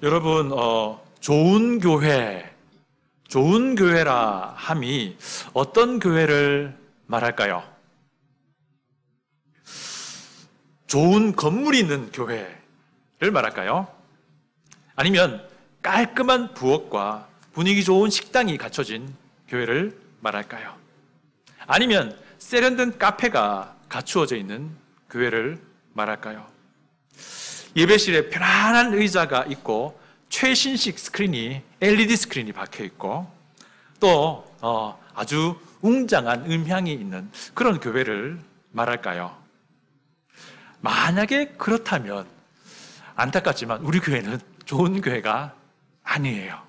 여러분, 좋은 교회라 함이 어떤 교회를 말할까요? 좋은 건물이 있는 교회를 말할까요? 아니면 깔끔한 부엌과 분위기 좋은 식당이 갖춰진 교회를 말할까요? 아니면 세련된 카페가 갖추어져 있는 교회를 말할까요? 예배실에 편안한 의자가 있고 최신식 스크린이 LED 스크린이 박혀 있고 또 아주 웅장한 음향이 있는 그런 교회를 말할까요? 만약에 그렇다면 안타깝지만 우리 교회는 좋은 교회가 아니에요.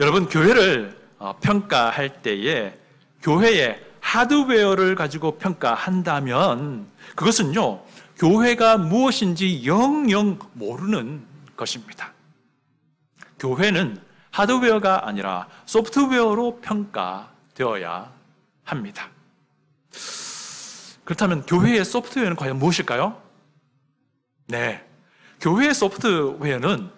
여러분, 교회를 평가할 때에 교회의 하드웨어를 가지고 평가한다면 그것은요, 교회가 무엇인지 영영 모르는 것입니다. 교회는 하드웨어가 아니라 소프트웨어로 평가되어야 합니다. 그렇다면 교회의 소프트웨어는 과연 무엇일까요? 네, 교회의 소프트웨어는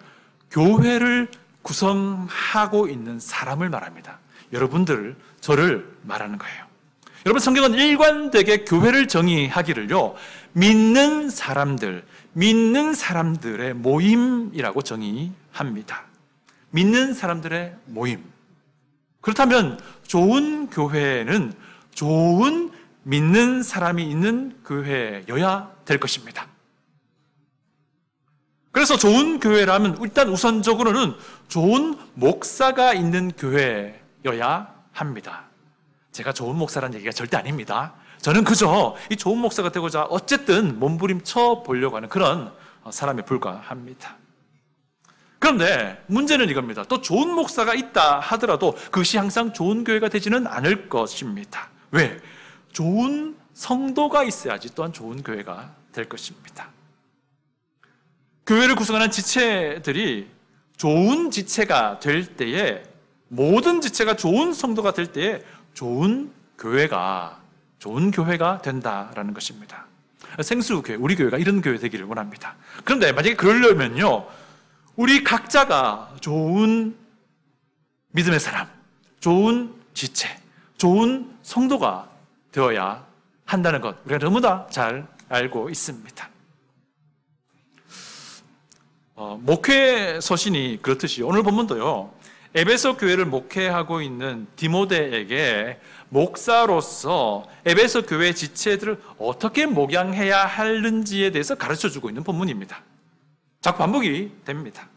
교회를 구성하고 있는 사람을 말합니다. 여러분들, 저를 말하는 거예요. 여러분, 성경은 일관되게 교회를 정의하기를요, 믿는 사람들의 모임이라고 정의합니다. 믿는 사람들의 모임. 그렇다면 좋은 교회는 좋은 믿는 사람이 있는 교회여야 될 것입니다. 그래서 좋은 교회라면 일단 우선적으로는 좋은 목사가 있는 교회여야 합니다. 제가 좋은 목사라는 얘기가 절대 아닙니다. 저는 그저 이 좋은 목사가 되고자 어쨌든 몸부림쳐 보려고 하는 그런 사람에 불과합니다. 그런데 문제는 이겁니다. 또 좋은 목사가 있다 하더라도 그것이 항상 좋은 교회가 되지는 않을 것입니다. 왜? 좋은 성도가 있어야지 또한 좋은 교회가 될 것입니다. 교회를 구성하는 지체들이 좋은 지체가 될 때에, 모든 지체가 좋은 성도가 될 때에 좋은 교회가 된다라는 것입니다. 생수교회, 우리 교회가 이런 교회 되기를 원합니다. 그런데 만약에 그러려면요, 우리 각자가 좋은 믿음의 사람, 좋은 지체, 좋은 성도가 되어야 한다는 것, 우리가 너무나 잘 알고 있습니다. 목회 서신이 그렇듯이 오늘 본문도요, 에베소 교회를 목회하고 있는 디모데에게 목사로서 에베소 교회 지체들을 어떻게 목양해야 하는지에 대해서 가르쳐주고 있는 본문입니다. 자꾸 반복이 됩니다.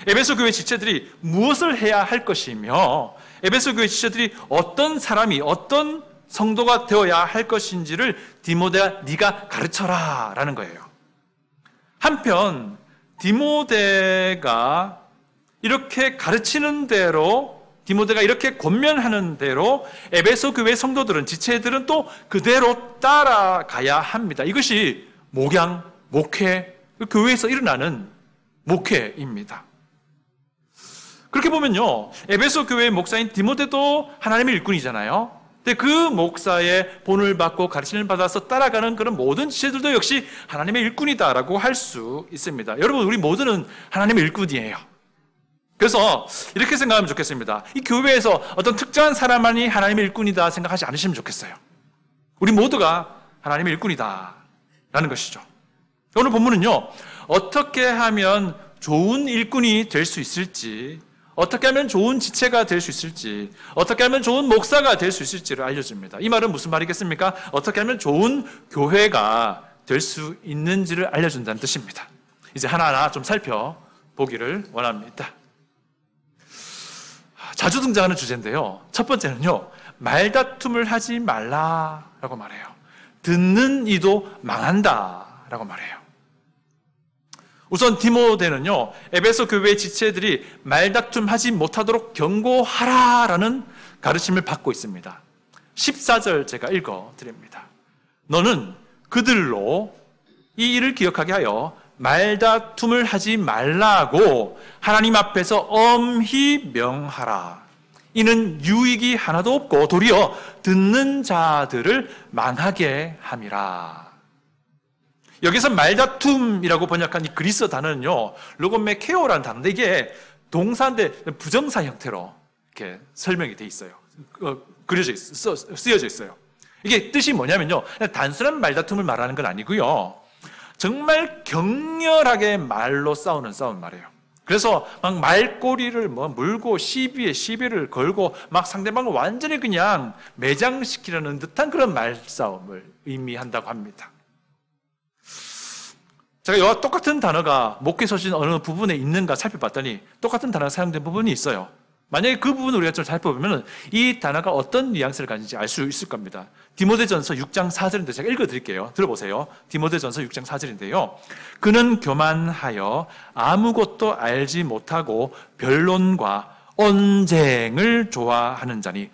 에베소 교회 지체들이 무엇을 해야 할 것이며 에베소 교회 지체들이 어떤 사람이, 어떤 성도가 되어야 할 것인지를 디모데야, 네가 가르쳐라 라는 거예요. 한편 디모데가 이렇게 가르치는 대로, 디모데가 이렇게 권면하는 대로 에베소 교회 성도들은, 지체들은 또 그대로 따라가야 합니다. 이것이 목양, 목회, 교회에서 일어나는 목회입니다. 그렇게 보면요, 에베소 교회의 목사인 디모데도 하나님의 일꾼이잖아요. 근데 그 목사의 본을 받고 가르침을 받아서 따라가는 그런 모든 지체들도 역시 하나님의 일꾼이다라고 할 수 있습니다. 여러분, 우리 모두는 하나님의 일꾼이에요. 그래서 이렇게 생각하면 좋겠습니다. 이 교회에서 어떤 특정한 사람만이 하나님의 일꾼이다 생각하지 않으시면 좋겠어요. 우리 모두가 하나님의 일꾼이다라는 것이죠. 오늘 본문은요, 어떻게 하면 좋은 일꾼이 될 수 있을지, 어떻게 하면 좋은 지체가 될 수 있을지, 어떻게 하면 좋은 목사가 될 수 있을지를 알려줍니다. 이 말은 무슨 말이겠습니까? 어떻게 하면 좋은 교회가 될 수 있는지를 알려준다는 뜻입니다. 이제 하나하나 좀 살펴보기를 원합니다. 자주 등장하는 주제인데요, 첫 번째는요, 말다툼을 하지 말라라고 말해요. 듣는 이도 망한다라고 말해요. 우선 디모데는요, 에베소 교회의 지체들이 말다툼하지 못하도록 경고하라라는 가르침을 받고 있습니다. 14절 제가 읽어드립니다. 너는 그들로 이 일을 기억하게 하여 말다툼을 하지 말라고 하나님 앞에서 엄히 명하라. 이는 유익이 하나도 없고 도리어 듣는 자들을 망하게 함이라. 여기서 말다툼이라고 번역한 이 그리스 단어는요, 로고메케오라는 단어인데 이게 동사인데 부정사 형태로 이렇게 설명이 돼 있어요. 쓰여져 있어요. 이게 뜻이 뭐냐면요, 단순한 말다툼을 말하는 건 아니고요, 정말 격렬하게 말로 싸우는 싸움 말이에요. 그래서 막 말꼬리를 물고 시비에 시비를 걸고 막 상대방을 완전히 그냥 매장시키려는 듯한 그런 말싸움을 의미한다고 합니다. 제가 이와 똑같은 단어가 목회서신 어느 부분에 있는가 살펴봤더니 똑같은 단어가 사용된 부분이 있어요. 만약에 그 부분을 우리가 좀 살펴보면 이 단어가 어떤 뉘앙스를 가진지 알 수 있을 겁니다. 디모데전서 6장 4절인데 제가 읽어드릴게요. 들어보세요. 디모데전서 6장 4절인데요. 그는 교만하여 아무것도 알지 못하고 변론과 언쟁을 좋아하는 자니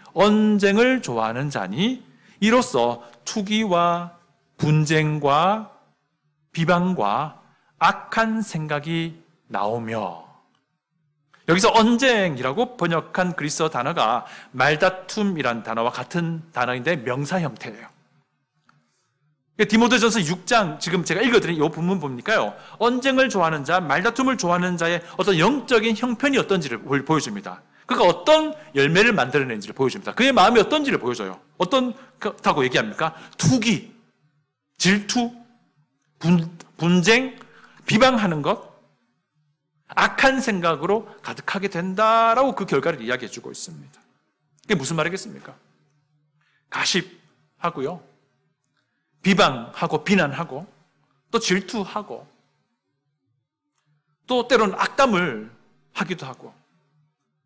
이로써 투기와 분쟁과 비방과 악한 생각이 나오며, 여기서 언쟁이라고 번역한 그리스어 단어가 말다툼이란 단어와 같은 단어인데 명사 형태예요. 디모데전서 6장 지금 제가 읽어드린 이 본문 보니까요, 언쟁을 좋아하는 자, 말다툼을 좋아하는 자의 어떤 영적인 형편이 어떤지를 보여줍니다. 그가 어떤 열매를 만들어내는지를 보여줍니다. 그의 마음이 어떤지를 보여줘요. 어떻다고 얘기합니까? 투기, 질투, 분쟁, 비방하는 것, 악한 생각으로 가득하게 된다라고 그 결과를 이야기해 주고 있습니다. 이게 무슨 말이겠습니까? 가십하고요, 비방하고 비난하고 또 질투하고 또 때로는 악담을 하기도 하고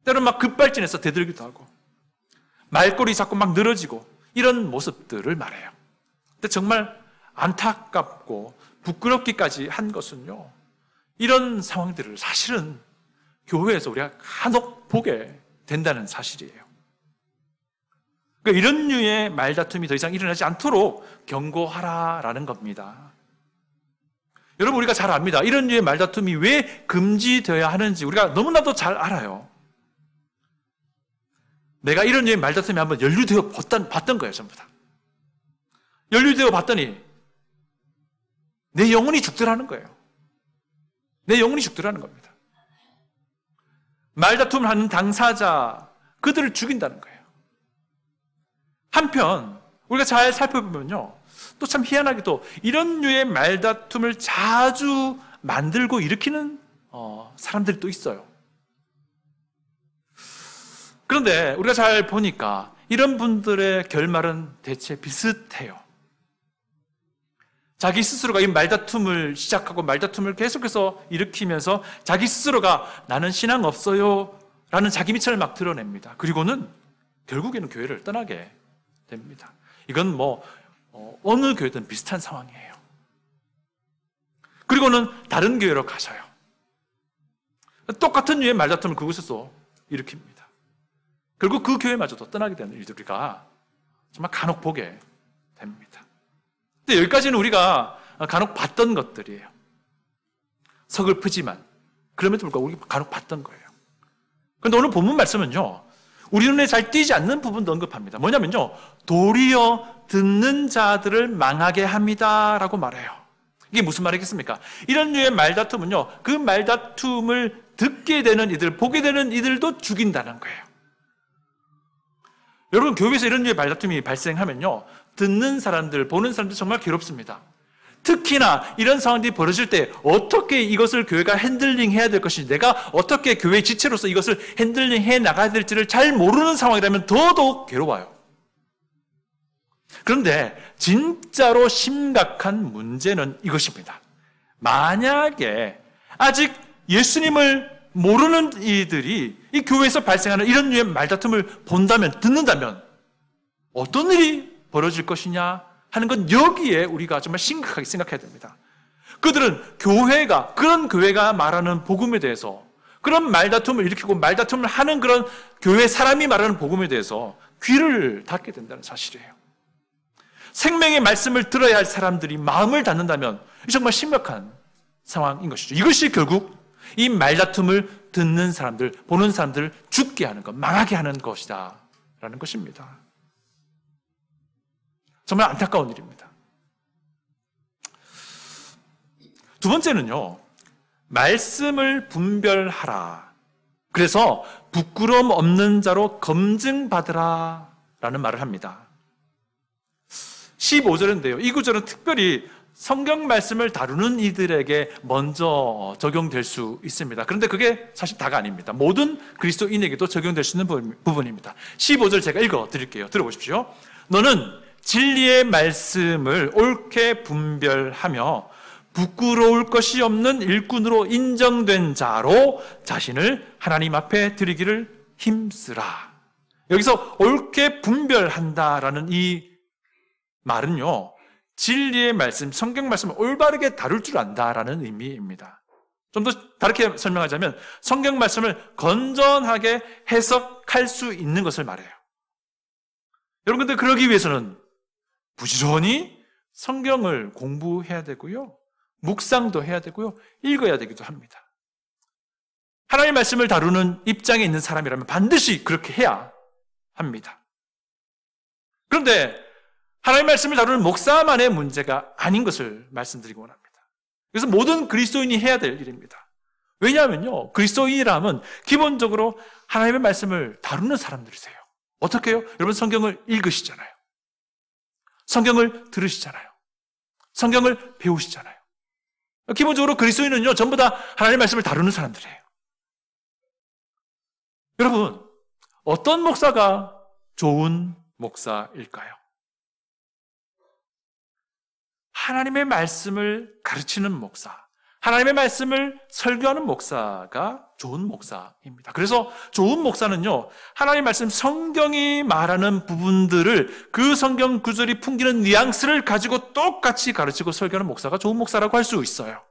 때로는 막 급발진해서 대들기도 하고 말꼬리 자꾸 막 늘어지고 이런 모습들을 말해요. 근데 정말 안타깝고 부끄럽기까지 한 것은요, 이런 상황들을 사실은 교회에서 우리가 간혹 보게 된다는 사실이에요. 그러니까 이런 류의 말다툼이 더 이상 일어나지 않도록 경고하라라는 겁니다. 여러분, 우리가 잘 압니다. 이런 류의 말다툼이 왜 금지되어야 하는지 우리가 너무나도 잘 알아요. 내가 이런 류의 말다툼이 한번 연루되어 봤던 거예요, 전부 다. 연루되어 봤더니 내 영혼이 죽더라는 거예요. 내 영혼이 죽더라는 겁니다. 말다툼을 하는 당사자, 그들을 죽인다는 거예요. 한편 우리가 잘 살펴보면요, 또 참 희한하게도 이런 류의 말다툼을 자주 만들고 일으키는 사람들이 또 있어요. 그런데 우리가 잘 보니까 이런 분들의 결말은 대체 비슷해요. 자기 스스로가 이 말다툼을 시작하고 말다툼을 계속해서 일으키면서 자기 스스로가 나는 신앙 없어요 라는 자기 미천을 막 드러냅니다. 그리고는 결국에는 교회를 떠나게 됩니다. 이건 어느 교회든 비슷한 상황이에요. 그리고는 다른 교회로 가셔요. 똑같은 류의 말다툼을 그곳에서 일으킵니다. 결국 그 교회마저도 떠나게 되는 일들 우리가 정말 간혹 보게 됩니다. 근데 여기까지는 우리가 간혹 봤던 것들이에요. 서글프지만 그럼에도 불구하고 우리가 간혹 봤던 거예요. 그런데 오늘 본문 말씀은요, 우리 눈에 잘 띄지 않는 부분도 언급합니다. 뭐냐면요, 도리어 듣는 자들을 망하게 합니다라고 말해요. 이게 무슨 말이겠습니까? 이런 류의 말다툼은요, 그 말다툼을 듣게 되는 이들, 보게 되는 이들도 죽인다는 거예요. 여러분, 교회에서 이런 류의 말다툼이 발생하면요, 듣는 사람들, 보는 사람들 정말 괴롭습니다. 특히나 이런 상황들이 벌어질 때 어떻게 이것을 교회가 핸들링 해야 될 것인지, 내가 어떻게 교회 지체로서 이것을 핸들링 해 나가야 될지를 잘 모르는 상황이라면 더더욱 괴로워요. 그런데 진짜로 심각한 문제는 이것입니다. 만약에 아직 예수님을 모르는 이들이 이 교회에서 발생하는 이런 류의 말다툼을 본다면, 듣는다면 어떤 일이 벌어질 것이냐 하는 건 여기에 우리가 정말 심각하게 생각해야 됩니다. 그들은 그런 교회가 말하는 복음에 대해서, 그런 말다툼을 일으키고 말다툼을 하는 그런 교회 사람이 말하는 복음에 대해서 귀를 닫게 된다는 사실이에요. 생명의 말씀을 들어야 할 사람들이 마음을 닫는다면 정말 심각한 상황인 것이죠. 이것이 결국 이 말다툼을 듣는 사람들, 보는 사람들을 죽게 하는 것, 망하게 하는 것이다 라는 것입니다. 정말 안타까운 일입니다. 두 번째는요, 말씀을 분별하라. 그래서 부끄러움 없는 자로 검증받으라 라는 말을 합니다. 15절인데요. 이 구절은 특별히 성경 말씀을 다루는 이들에게 먼저 적용될 수 있습니다. 그런데 그게 사실 다가 아닙니다. 모든 그리스도인에게도 적용될 수 있는 부분입니다. 15절 제가 읽어 드릴게요. 들어보십시오. 너는 진리의 말씀을 옳게 분별하며 부끄러울 것이 없는 일꾼으로 인정된 자로 자신을 하나님 앞에 드리기를 힘쓰라. 여기서 옳게 분별한다라는 이 말은요, 진리의 말씀, 성경 말씀을 올바르게 다룰 줄 안다라는 의미입니다. 좀 더 다르게 설명하자면 성경 말씀을 건전하게 해석할 수 있는 것을 말해요. 여러분, 근데 그러기 위해서는 부지런히 성경을 공부해야 되고요, 묵상도 해야 되고요, 읽어야 되기도 합니다. 하나님의 말씀을 다루는 입장에 있는 사람이라면 반드시 그렇게 해야 합니다. 그런데 하나님의 말씀을 다루는 목사만의 문제가 아닌 것을 말씀드리고 원합니다. 그래서 모든 그리스도인이 해야 될 일입니다. 왜냐하면요, 그리스도인이라면 기본적으로 하나님의 말씀을 다루는 사람들이세요. 어떻게 해요? 여러분, 성경을 읽으시잖아요. 성경을 들으시잖아요. 성경을 배우시잖아요. 기본적으로 그리스도인은요, 전부 다 하나님의 말씀을 다루는 사람들이에요. 여러분, 어떤 목사가 좋은 목사일까요? 하나님의 말씀을 가르치는 목사, 하나님의 말씀을 설교하는 목사가 좋은 목사입니다. 그래서 좋은 목사는요, 하나님의 말씀, 성경이 말하는 부분들을 그 성경 구절이 풍기는 뉘앙스를 가지고 똑같이 가르치고 설교하는 목사가 좋은 목사라고 할 수 있어요.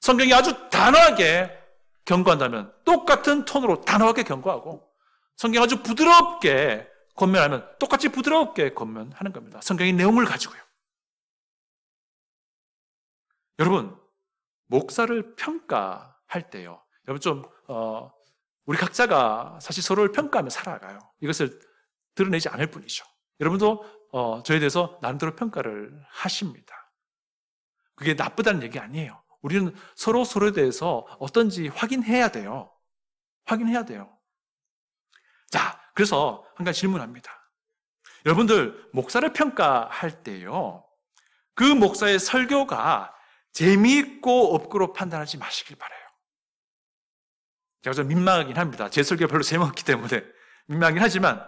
성경이 아주 단호하게 경고한다면 똑같은 톤으로 단호하게 경고하고, 성경 아주 부드럽게 권면하면 똑같이 부드럽게 권면하는 겁니다. 성경의 내용을 가지고요. 여러분, 목사를 평가할 때요, 여러분 우리 각자가 사실 서로를 평가하며 살아가요. 이것을 드러내지 않을 뿐이죠. 여러분도 저에 대해서 나름대로 평가를 하십니다. 그게 나쁘다는 얘기 아니에요. 우리는 서로에 대해서 어떤지 확인해야 돼요. 확인해야 돼요. 자, 그래서 한 가지 질문합니다. 여러분들, 목사를 평가할 때요, 그 목사의 설교가 재미있고 없고로 판단하지 마시길 바라요. 제가 좀 민망하긴 합니다. 제 설교가 별로 재미없기 때문에 민망하긴 하지만,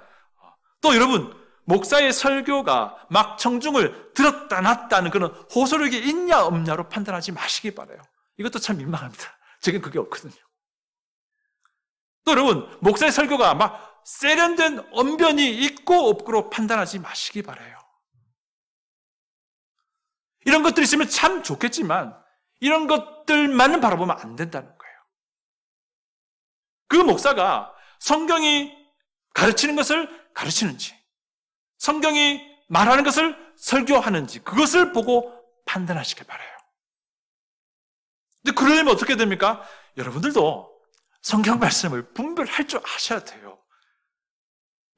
또 여러분, 목사의 설교가 막 청중을 들었다 놨다는 그런 호소력이 있냐 없냐로 판단하지 마시길 바라요. 이것도 참 민망합니다. 제겐 그게 없거든요. 또 여러분, 목사의 설교가 막 세련된 언변이 있고 없고로 판단하지 마시기 바라요. 이런 것들이 있으면 참 좋겠지만 이런 것들만은 바라보면 안 된다는 거예요. 그 목사가 성경이 가르치는 것을 가르치는지, 성경이 말하는 것을 설교하는지, 그것을 보고 판단하시길 바라요. 근데 그러려면 어떻게 됩니까? 여러분들도 성경 말씀을 분별할 줄 아셔야 돼요.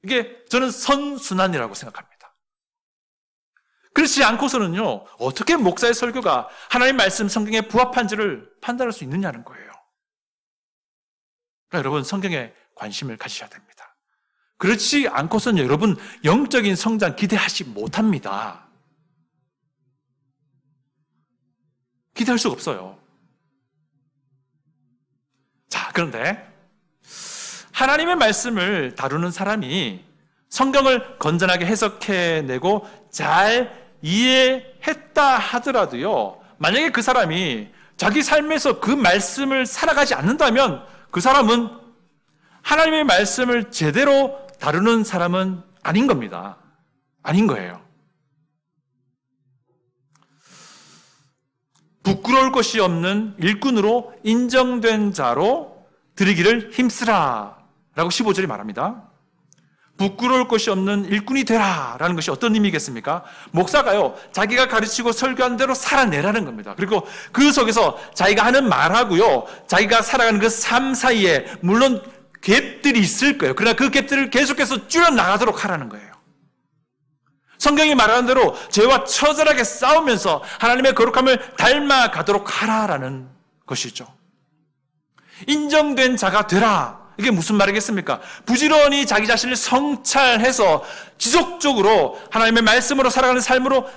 이게 저는 선순환이라고 생각합니다. 그렇지 않고서는요, 어떻게 목사의 설교가 하나님의 말씀, 성경에 부합한지를 판단할 수 있느냐는 거예요. 그러니까 여러분, 성경에 관심을 가지셔야 됩니다. 그렇지 않고서는 여러분, 영적인 성장 기대하지 못합니다. 기대할 수가 없어요. 자, 그런데 하나님의 말씀을 다루는 사람이 성경을 건전하게 해석해내고 잘 이해했다 하더라도요, 만약에 그 사람이 자기 삶에서 그 말씀을 살아가지 않는다면 그 사람은 하나님의 말씀을 제대로 다루는 사람은 아닌 겁니다. 아닌 거예요. 부끄러울 것이 없는 일꾼으로 인정된 자로 드리기를 힘쓰라 라고 15절이 말합니다. 부끄러울 것이 없는 일꾼이 되라 라는 것이 어떤 의미겠습니까? 목사가요, 자기가 가르치고 설교한 대로 살아내라는 겁니다. 그리고 그 속에서 자기가 하는 말하고요, 자기가 살아가는 그 삶 사이에 물론 갭들이 있을 거예요. 그러나 그 갭들을 계속해서 줄여나가도록 하라는 거예요. 성경이 말하는 대로 죄와 처절하게 싸우면서 하나님의 거룩함을 닮아가도록 하라라는 것이죠. 인정된 자가 되라. 이게 무슨 말이겠습니까? 부지런히 자기 자신을 성찰해서 지속적으로 하나님의 말씀으로 살아가는 삶으로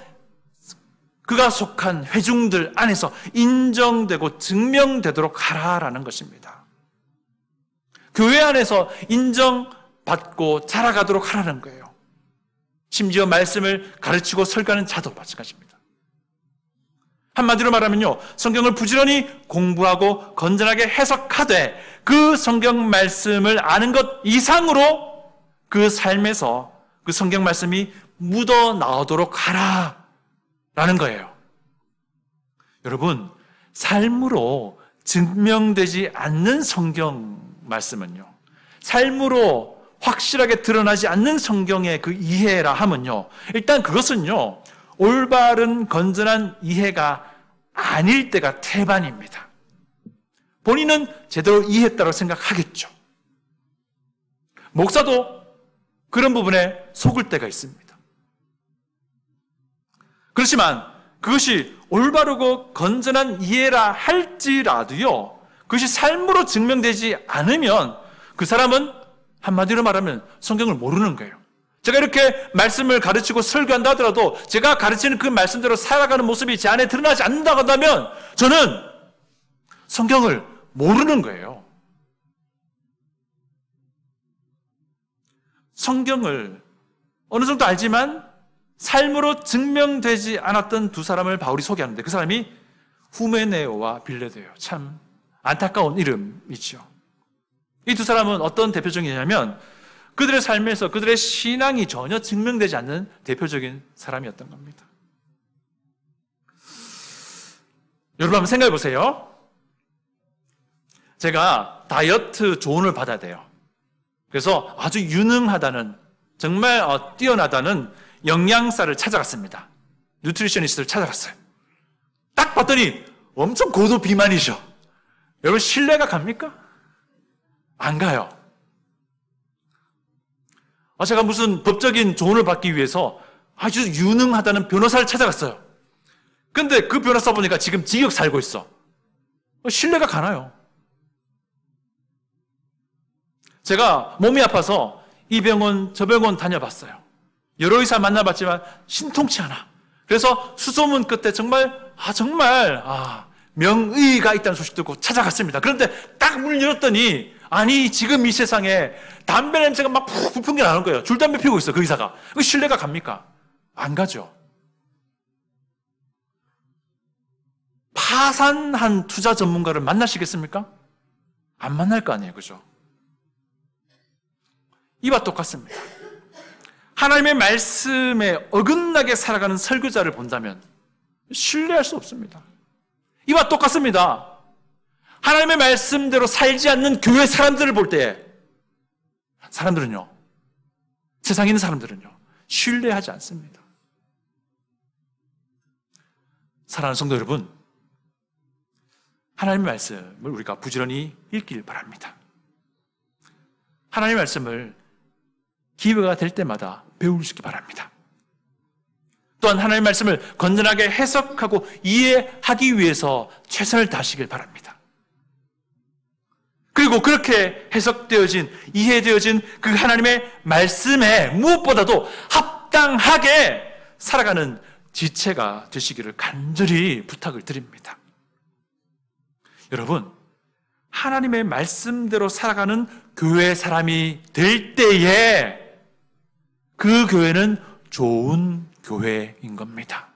그가 속한 회중들 안에서 인정되고 증명되도록 하라라는 것입니다. 교회 안에서 인정받고 자라가도록 하라는 거예요. 심지어 말씀을 가르치고 설교하는 자도 마찬가지입니다. 한마디로 말하면요, 성경을 부지런히 공부하고 건전하게 해석하되 그 성경 말씀을 아는 것 이상으로 그 삶에서 그 성경 말씀이 묻어 나오도록 하라라는 거예요. 여러분, 삶으로 증명되지 않는 성경 말씀은요, 삶으로 확실하게 드러나지 않는 성경의 그 이해라 하면요, 일단 그것은요, 올바른 건전한 이해가 아닐 때가 태반입니다. 본인은 제대로 이해했다고 생각하겠죠. 목사도 그런 부분에 속을 때가 있습니다. 그렇지만 그것이 올바르고 건전한 이해라 할지라도요, 그것이 삶으로 증명되지 않으면 그 사람은 한마디로 말하면 성경을 모르는 거예요. 제가 이렇게 말씀을 가르치고 설교한다 하더라도 제가 가르치는 그 말씀대로 살아가는 모습이 제 안에 드러나지 않는다고 한다면 저는 성경을 모르는 거예요. 성경을 어느 정도 알지만 삶으로 증명되지 않았던 두 사람을 바울이 소개하는데 그 사람이 후메네오와 빌레도예요. 참 안타까운 이름이죠. 이 두 사람은 어떤 대표적이냐면 그들의 삶에서 그들의 신앙이 전혀 증명되지 않는 대표적인 사람이었던 겁니다. 여러분 한번 생각해 보세요. 제가 다이어트 조언을 받아야 돼요. 그래서 아주 유능하다는, 정말 뛰어나다는 영양사를 찾아갔습니다. 뉴트리셔니스트를 찾아갔어요. 딱 봤더니 엄청 고도 비만이죠. 여러분 신뢰가 갑니까? 안 가요. 제가 무슨 법적인 조언을 받기 위해서 아주 유능하다는 변호사를 찾아갔어요. 근데 그 변호사 보니까 지금 징역 살고 있어. 신뢰가 가나요? 제가 몸이 아파서 이 병원 저 병원 다녀봤어요. 여러 의사 만나봤지만 신통치 않아. 그래서 수소문 끝에 정말 명의가 있다는 소식 듣고 찾아갔습니다. 그런데 딱 문을 열었더니 아니 지금 이 세상에 담배 냄새가 막 푹 부푼 게 나는 거예요. 줄담배 피우고 있어 그 의사가. 그 신뢰가 갑니까? 안 가죠. 파산한 투자 전문가를 만나시겠습니까? 안 만날 거 아니에요. 그죠? 이와 똑같습니다. 하나님의 말씀에 어긋나게 살아가는 설교자를 본다면 신뢰할 수 없습니다. 이와 똑같습니다. 하나님의 말씀대로 살지 않는 교회 사람들을 볼 때 사람들은요, 세상에 있는 사람들은요 신뢰하지 않습니다. 사랑하는 성도 여러분, 하나님의 말씀을 우리가 부지런히 읽길 바랍니다. 하나님의 말씀을 기회가 될 때마다 배우시기 바랍니다. 또한 하나님의 말씀을 건전하게 해석하고 이해하기 위해서 최선을 다하시길 바랍니다. 그리고 그렇게 해석되어진, 이해되어진 그 하나님의 말씀에 무엇보다도 합당하게 살아가는 지체가 되시기를 간절히 부탁을 드립니다. 여러분, 하나님의 말씀대로 살아가는 교회 사람이 될 때에 그 교회는 좋은 교회인 겁니다.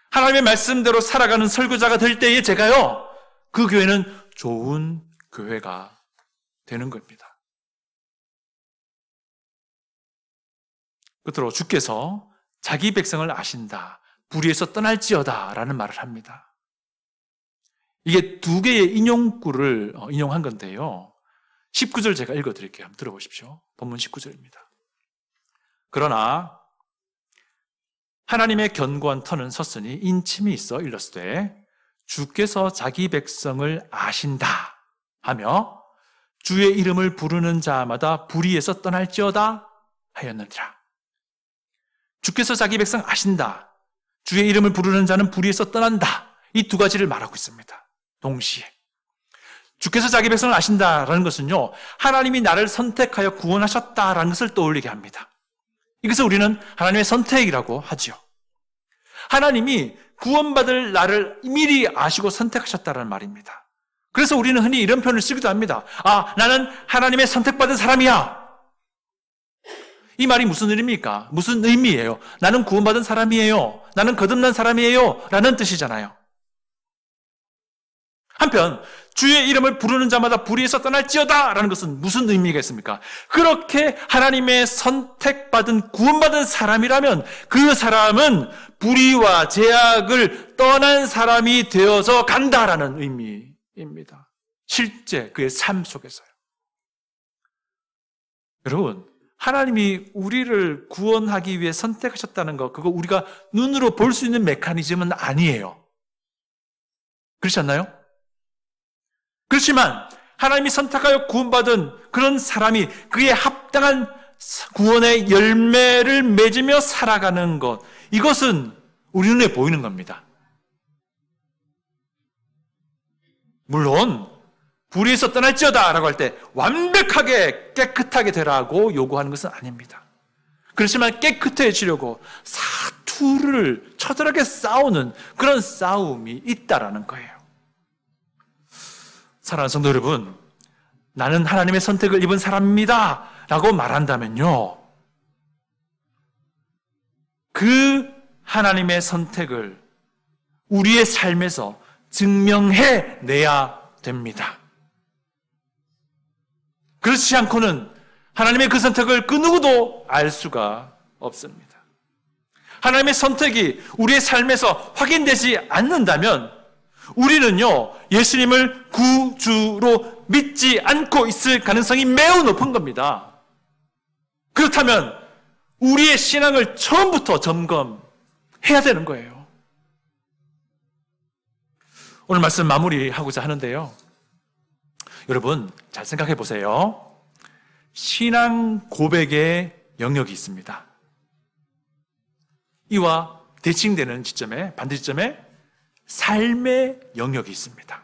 하나님의 말씀대로 살아가는 설교자가 될 때에 제가요, 그 교회는 좋은 교회가 되는 겁니다. 끝으로 주께서 자기 백성을 아신다, 불의에서 떠날지어다 라는 말을 합니다. 이게 두 개의 인용구를 인용한 건데요, 19절 제가 읽어드릴게요. 한번 들어보십시오. 본문 19절입니다. 그러나 하나님의 견고한 터는 섰으니 인침이 있어 일렀으되 주께서 자기 백성을 아신다 하며 주의 이름을 부르는 자마다 불의에서 떠날지어다 하였느니라. 주께서 자기 백성 아신다. 주의 이름을 부르는 자는 불의에서 떠난다. 이 두 가지를 말하고 있습니다. 동시에. 주께서 자기 백성을 아신다라는 것은요, 하나님이 나를 선택하여 구원하셨다라는 것을 떠올리게 합니다. 이것을 우리는 하나님의 선택이라고 하죠. 하나님이 구원받을 나를 미리 아시고 선택하셨다는 말입니다. 그래서 우리는 흔히 이런 표현을 쓰기도 합니다. 아, 나는 하나님의 선택받은 사람이야. 이 말이 무슨 의미입니까? 무슨 의미예요? 나는 구원받은 사람이에요. 나는 거듭난 사람이에요. 라는 뜻이잖아요. 한편 주의 이름을 부르는 자마다 불의에서 떠날지어다 라는 것은 무슨 의미가 있습니까? 그렇게 하나님의 선택받은 구원받은 사람이라면 그 사람은 불의와 제약을 떠난 사람이 되어서 간다라는 의미입니다. 실제 그의 삶 속에서요. 여러분, 하나님이 우리를 구원하기 위해 선택하셨다는 것, 그거 우리가 눈으로 볼 수 있는 메커니즘은 아니에요. 그렇지 않나요? 그렇지만 하나님이 선택하여 구원받은 그런 사람이 그에 합당한 구원의 열매를 맺으며 살아가는 것, 이것은 우리 눈에 보이는 겁니다. 물론 불의에서 떠날지어다 라고 할 때 완벽하게 깨끗하게 되라고 요구하는 것은 아닙니다. 그렇지만 깨끗해지려고 사투를 처절하게 싸우는 그런 싸움이 있다라는 거예요. 사랑하는 성도 여러분, 나는 하나님의 선택을 입은 사람입니다 라고 말한다면요, 그 하나님의 선택을 우리의 삶에서 증명해내야 됩니다. 그렇지 않고는 하나님의 그 선택을 그 누구도 알 수가 없습니다. 하나님의 선택이 우리의 삶에서 확인되지 않는다면 우리는요, 예수님을 구주로 믿지 않고 있을 가능성이 매우 높은 겁니다. 그렇다면 우리의 신앙을 처음부터 점검해야 되는 거예요. 오늘 말씀 마무리하고자 하는데요. 여러분, 잘 생각해 보세요. 신앙 고백의 영역이 있습니다. 이와 대칭되는 지점에, 반대점에 삶의 영역이 있습니다.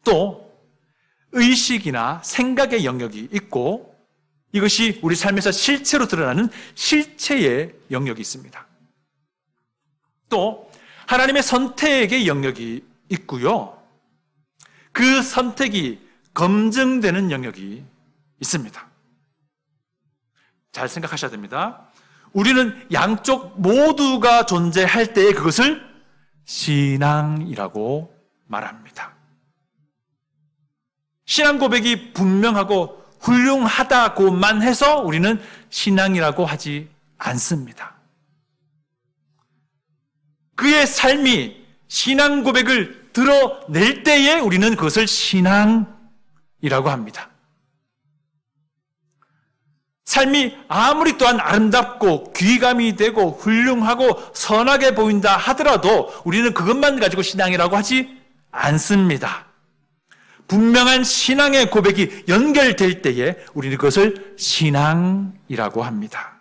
또 의식이나 생각의 영역이 있고 이것이 우리 삶에서 실체로 드러나는 실체의 영역이 있습니다. 또 하나님의 선택의 영역이 있고요. 그 선택이 검증되는 영역이 있습니다. 잘 생각하셔야 됩니다. 우리는 양쪽 모두가 존재할 때에 그것을 신앙이라고 말합니다. 신앙 고백이 분명하고 훌륭하다고만 해서 우리는 신앙이라고 하지 않습니다. 그의 삶이 신앙 고백을 드러낼 때에 우리는 그것을 신앙이라고 합니다. 삶이 아무리 또한 아름답고 귀감이 되고 훌륭하고 선하게 보인다 하더라도 우리는 그것만 가지고 신앙이라고 하지 않습니다. 분명한 신앙의 고백이 연결될 때에 우리는 그것을 신앙이라고 합니다.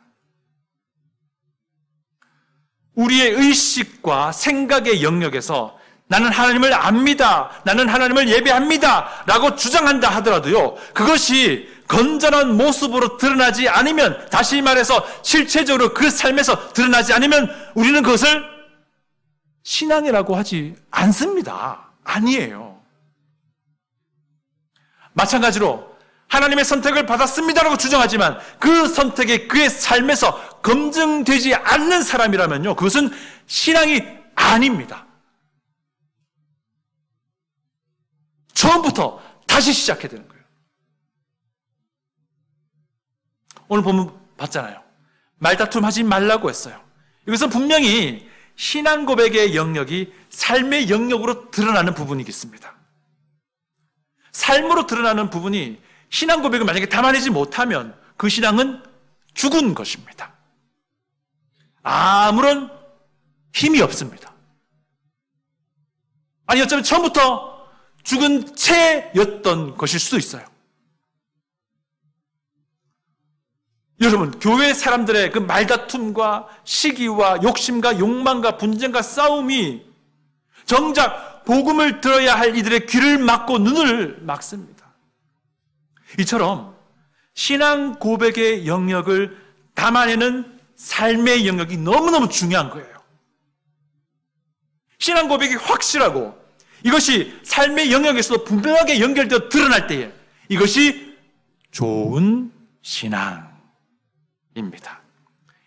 우리의 의식과 생각의 영역에서 나는 하나님을 압니다, 나는 하나님을 예배합니다 라고 주장한다 하더라도요, 그것이 건전한 모습으로 드러나지 않으면, 다시 말해서 실체적으로 그 삶에서 드러나지 않으면 우리는 그것을 신앙이라고 하지 않습니다. 아니에요. 마찬가지로 하나님의 선택을 받았습니다라고 주장하지만 그 선택이 그의 삶에서 검증되지 않는 사람이라면요, 그것은 신앙이 아닙니다. 처음부터 다시 시작해야 되는 거예요. 오늘 보면 봤잖아요. 말다툼 하지 말라고 했어요. 이것은 분명히 신앙 고백의 영역이 삶의 영역으로 드러나는 부분이겠습니다. 삶으로 드러나는 부분이 신앙 고백을 만약에 담아내지 못하면 그 신앙은 죽은 것입니다. 아무런 힘이 없습니다. 아니, 어쩌면 처음부터 죽은 채였던 것일 수도 있어요. 여러분, 교회 사람들의 그 말다툼과 시기와 욕심과 욕망과 분쟁과 싸움이 정작 복음을 들어야 할 이들의 귀를 막고 눈을 막습니다. 이처럼 신앙 고백의 영역을 담아내는 삶의 영역이 너무너무 중요한 거예요. 신앙 고백이 확실하고 이것이 삶의 영역에서도 분명하게 연결되어 드러날 때에 이것이 좋은 신앙입니다.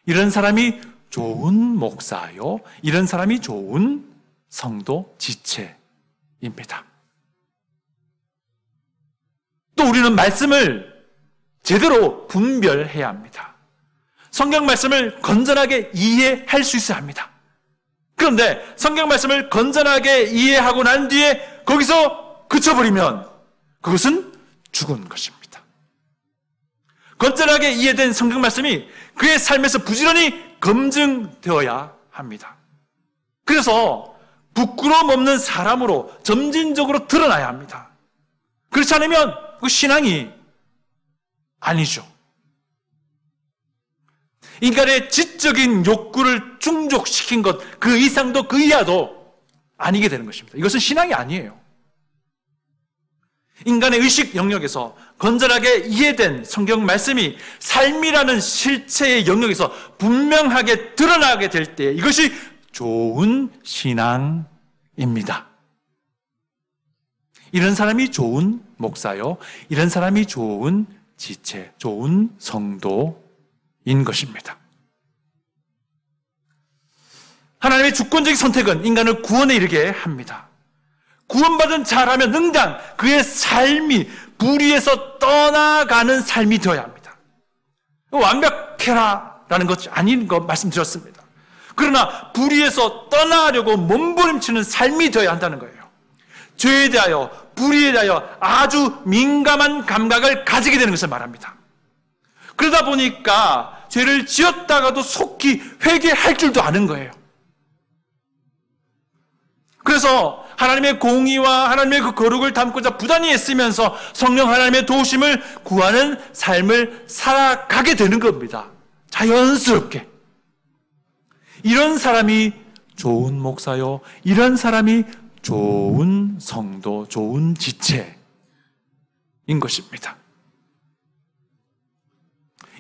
이런 사람이 좋은 목사요, 이런 사람이 좋은 성도 지체입니다. 또 우리는 말씀을 제대로 분별해야 합니다. 성경 말씀을 건전하게 이해할 수 있어야 합니다. 그런데 성경 말씀을 건전하게 이해하고 난 뒤에 거기서 그쳐버리면 그것은 죽은 것입니다. 건전하게 이해된 성경 말씀이 그의 삶에서 부지런히 검증되어야 합니다. 그래서 부끄러움 없는 사람으로 점진적으로 드러나야 합니다. 그렇지 않으면 그 신앙이 아니죠. 인간의 지적인 욕구를 충족시킨 것, 그 이상도 그 이하도 아니게 되는 것입니다. 이것은 신앙이 아니에요. 인간의 의식 영역에서 건전하게 이해된 성경 말씀이 삶이라는 실체의 영역에서 분명하게 드러나게 될 때 이것이 좋은 신앙입니다. 이런 사람이 좋은 목사요, 이런 사람이 좋은 지체, 좋은 성도인 것입니다. 하나님의 주권적인 선택은 인간을 구원에 이르게 합니다. 구원받은 자라면 응당 그의 삶이 불의에서 떠나가는 삶이 되어야 합니다. 완벽해라라는 것이 아닌 거 말씀드렸습니다. 그러나 불의에서 떠나려고 몸부림치는 삶이 되어야 한다는 거예요. 죄에 대하여, 불의에 대하여 아주 민감한 감각을 가지게 되는 것을 말합니다. 그러다 보니까 죄를 지었다가도 속히 회개할 줄도 아는 거예요. 그래서 하나님의 공의와 하나님의 그 거룩을 담고자 부단히 애쓰면서 성령 하나님의 도우심을 구하는 삶을 살아가게 되는 겁니다. 자연스럽게. 이런 사람이 좋은 목사요, 이런 사람이 좋은 성도, 좋은 지체인 것입니다.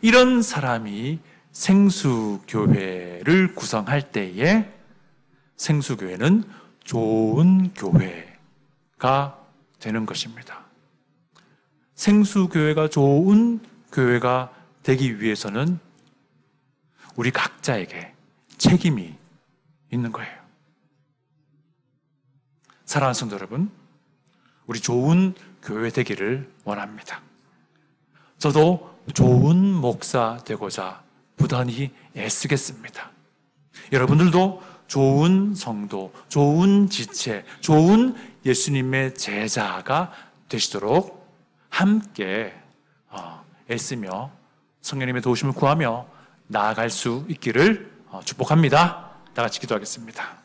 이런 사람이 생수교회를 구성할 때에 생수교회는 좋은 교회가 되는 것입니다. 생수교회가 좋은 교회가 되기 위해서는 우리 각자에게 책임이 있는 거예요. 사랑하는 성도 여러분, 우리 좋은 교회 되기를 원합니다. 저도 좋은 목사 되고자 부단히 애쓰겠습니다. 여러분들도 좋은 성도, 좋은 지체, 좋은 예수님의 제자가 되시도록 함께 애쓰며 성령님의 도우심을 구하며 나아갈 수 있기를 축복합니다. 다 같이 기도하겠습니다.